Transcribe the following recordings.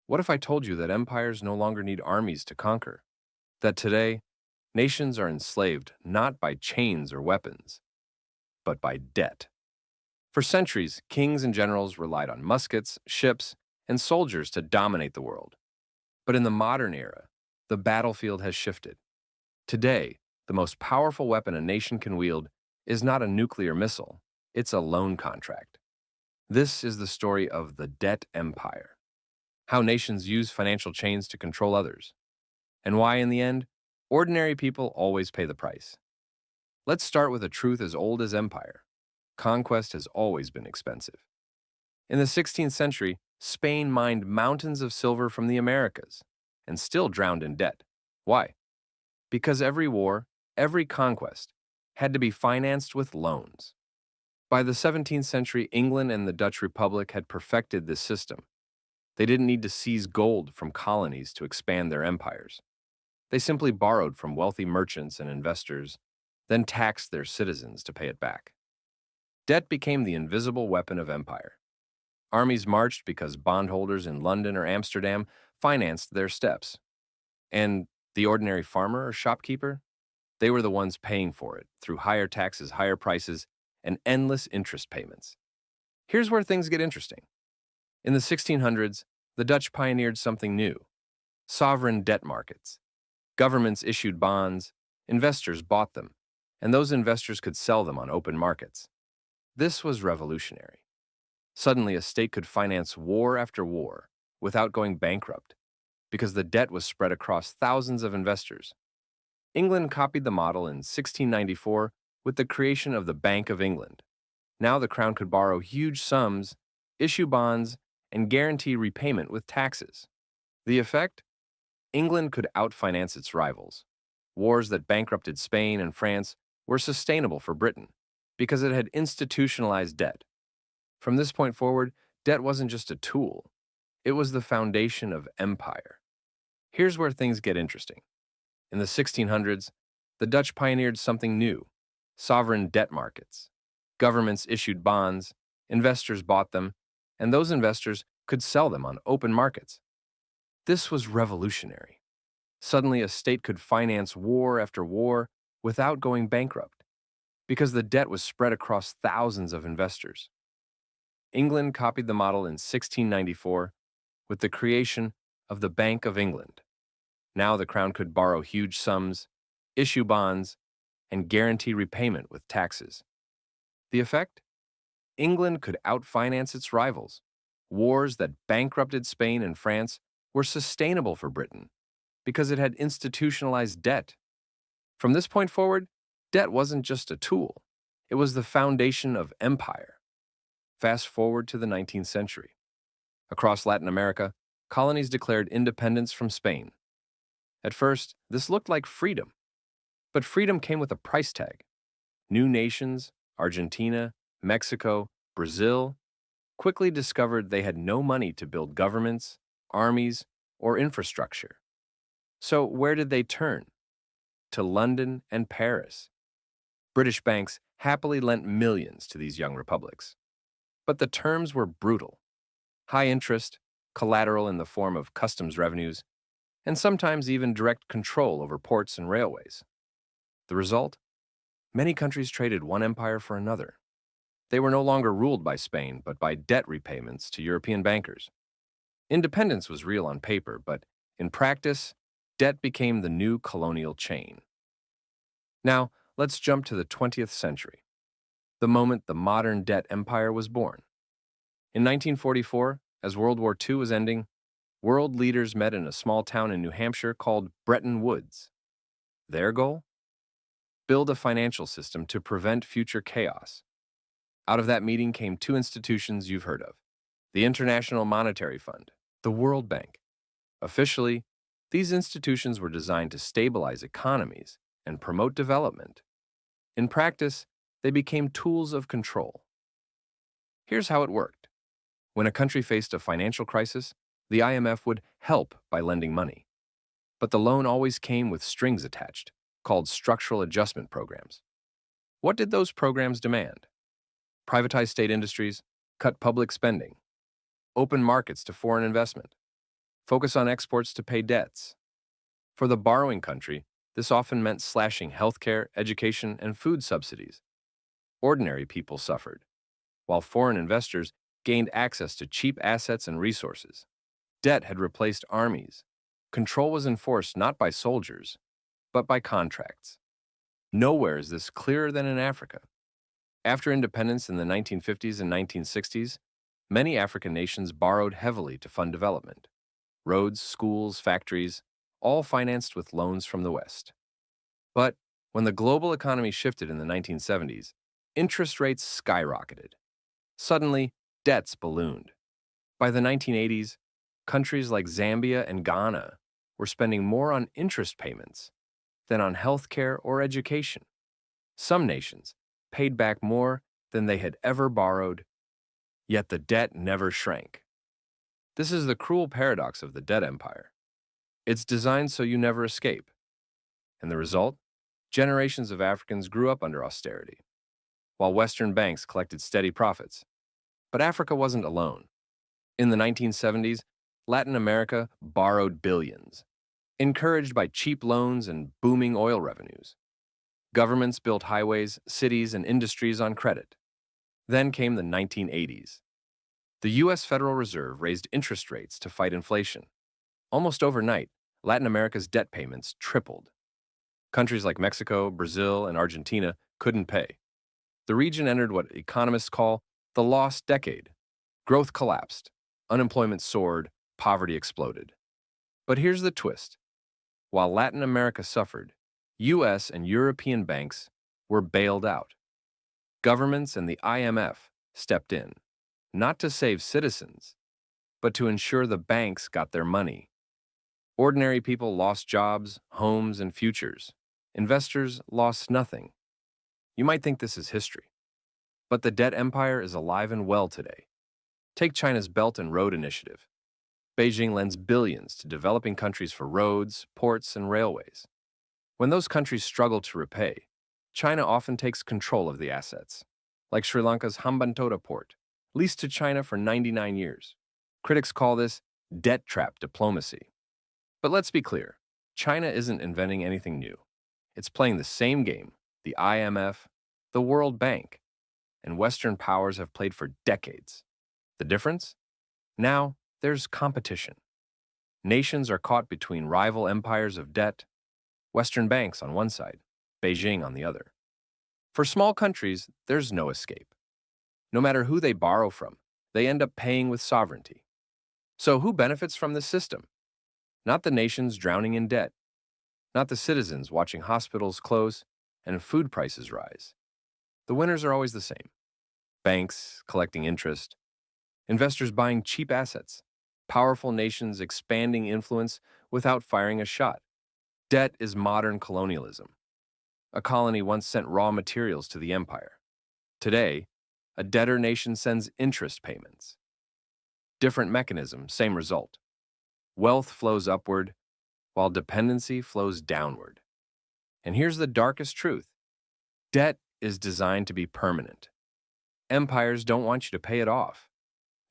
What if I told you that empires no longer need armies to conquer? That today, nations are enslaved not by chains or weapons, but by debt. For centuries, kings and generals relied on muskets, ships, and soldiers to dominate the world. But in the modern era, the battlefield has shifted. Today, the most powerful weapon a nation can wield is not a nuclear missile, it's a loan contract. This is the story of the debt empire, how nations use financial chains to control others, and why, in the end, ordinary people always pay the price. Let's start with a truth as old as empire. Conquest has always been expensive. In the 16th century, Spain mined mountains of silver from the Americas and still drowned in debt. Why? Because every war, every conquest, had to be financed with loans. By the 17th century, England and the Dutch Republic had perfected this system. They didn't need to seize gold from colonies to expand their empires. They simply borrowed from wealthy merchants and investors, then taxed their citizens to pay it back. Debt became the invisible weapon of empire. Armies marched because bondholders in London or Amsterdam financed their steps. And the ordinary farmer or shopkeeper? They were the ones paying for it through higher taxes, higher prices, and endless interest payments. Here's where things get interesting. In the 1600s, the Dutch pioneered something new: sovereign debt markets. Governments issued bonds, investors bought them, and those investors could sell them on open markets. This was revolutionary. Suddenly, a state could finance war after war without going bankrupt because the debt was spread across thousands of investors. England copied the model in 1694 with the creation of the Bank of England. Now the crown could borrow huge sums, issue bonds, and guarantee repayment with taxes. The effect? England could outfinance its rivals. Wars that bankrupted Spain and France were sustainable for Britain because it had institutionalized debt. From this point forward, debt wasn't just a tool, it was the foundation of empire. Here's where things get interesting. In the 1600s, the Dutch pioneered something new: sovereign debt markets. Governments issued bonds, investors bought them, and those investors could sell them on open markets. This was revolutionary. Suddenly, a state could finance war after war without going bankrupt because the debt was spread across thousands of investors. England copied the model in 1694 with the creation of the Bank of England. Now the crown could borrow huge sums, issue bonds, and guarantee repayment with taxes. The effect? England could outfinance its rivals. Wars that bankrupted Spain and France were sustainable for Britain because it had institutionalized debt. From this point forward, debt wasn't just a tool, it was the foundation of empire. Fast forward to the 19th century. Across Latin America, colonies declared independence from Spain. At first, this looked like freedom, but freedom came with a price tag. New nations, Argentina, Mexico, Brazil, quickly discovered they had no money to build governments, armies, or infrastructure. So where did they turn? To London and Paris. British banks happily lent millions to these young republics. But the terms were brutal: high interest, collateral in the form of customs revenues, and sometimes even direct control over ports and railways. The result? Many countries traded one empire for another. They were no longer ruled by Spain, but by debt repayments to European bankers. Independence was real on paper, but in practice, debt became the new colonial chain. Now, let's jump to the 20th century, the moment the modern debt empire was born. In 1944, as World War II was ending, world leaders met in a small town in New Hampshire called Bretton Woods. Their goal? Build a financial system to prevent future chaos. Out of that meeting came two institutions you've heard of: the International Monetary Fund, the World Bank. Officially, these institutions were designed to stabilize economies and promote development. In practice, they became tools of control. Here's how it worked. When a country faced a financial crisis, the IMF would help by lending money. But the loan always came with strings attached, called structural adjustment programs. What did those programs demand? Privatize state industries, cut public spending, open markets to foreign investment. Focus on exports to pay debts. For the borrowing country, this often meant slashing healthcare, education, and food subsidies. Ordinary people suffered, while foreign investors gained access to cheap assets and resources. Debt had replaced armies. Control was enforced not by soldiers, but by contracts. Nowhere is this clearer than in Africa. After independence in the 1950s and 1960s, many African nations borrowed heavily to fund development. Roads, schools, factories, all financed with loans from the West. But when the global economy shifted in the 1970s, interest rates skyrocketed. Suddenly, debts ballooned. By the 1980s, countries like Zambia and Ghana were spending more on interest payments than on healthcare or education. Some nations paid back more than they had ever borrowed, yet the debt never shrank. This is the cruel paradox of the debt empire. It's designed so you never escape. And the result? Generations of Africans grew up under austerity, while Western banks collected steady profits. But Africa wasn't alone. In the 1970s, Latin America borrowed billions, encouraged by cheap loans and booming oil revenues. Governments built highways, cities, and industries on credit. Then came the 1980s. The U.S. Federal Reserve raised interest rates to fight inflation. Almost overnight, Latin America's debt payments tripled. Countries like Mexico, Brazil, and Argentina couldn't pay. The region entered what economists call the lost decade. Growth collapsed, unemployment soared, poverty exploded. But here's the twist. While Latin America suffered, U.S. and European banks were bailed out. Governments and the IMF stepped in, not to save citizens, but to ensure the banks got their money. Ordinary people lost jobs, homes, and futures. Investors lost nothing. You might think this is history, but the debt empire is alive and well today. Take China's Belt and Road Initiative. Beijing lends billions to developing countries for roads, ports, and railways. When those countries struggle to repay, China often takes control of the assets, like Sri Lanka's Hambantota port, leased to China for 99 years. Critics call this debt trap diplomacy. But let's be clear, China isn't inventing anything new. It's playing the same game the IMF, the World Bank, and Western powers have played for decades. The difference? Now, there's competition. Nations are caught between rival empires of debt, Western banks on one side, Beijing on the other. For small countries, there's no escape. No matter who they borrow from, they end up paying with sovereignty. So who benefits from this system? Not the nations drowning in debt, not the citizens watching hospitals close and food prices rise. The winners are always the same. Banks collecting interest, investors buying cheap assets, powerful nations expanding influence without firing a shot. Debt is modern colonialism. A colony once sent raw materials to the empire. Today, a debtor nation sends interest payments. Different mechanism, same result. Wealth flows upward, while dependency flows downward. And here's the darkest truth. Debt is designed to be permanent. Empires don't want you to pay it off.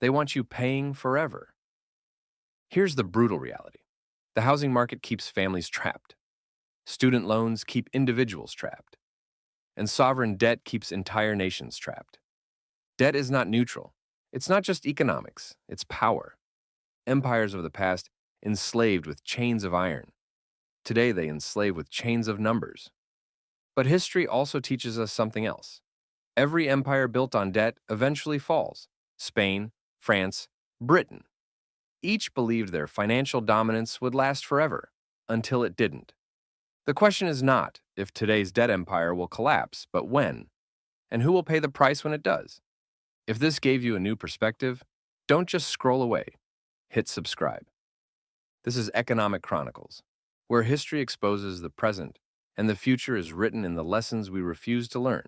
They want you paying forever. Here's the brutal reality. The housing market keeps families trapped. Student loans keep individuals trapped. And sovereign debt keeps entire nations trapped. Debt is not neutral. It's not just economics, it's power. Empires of the past enslaved with chains of iron. Today they enslave with chains of numbers. But history also teaches us something else. Every empire built on debt eventually falls. Spain, France, Britain. Each believed their financial dominance would last forever, until it didn't. The question is not if today's debt empire will collapse, but when, and who will pay the price when it does. If this gave you a new perspective, don't just scroll away. Hit subscribe. This is Economic Chronicles, where history exposes the present and the future is written in the lessons we refuse to learn.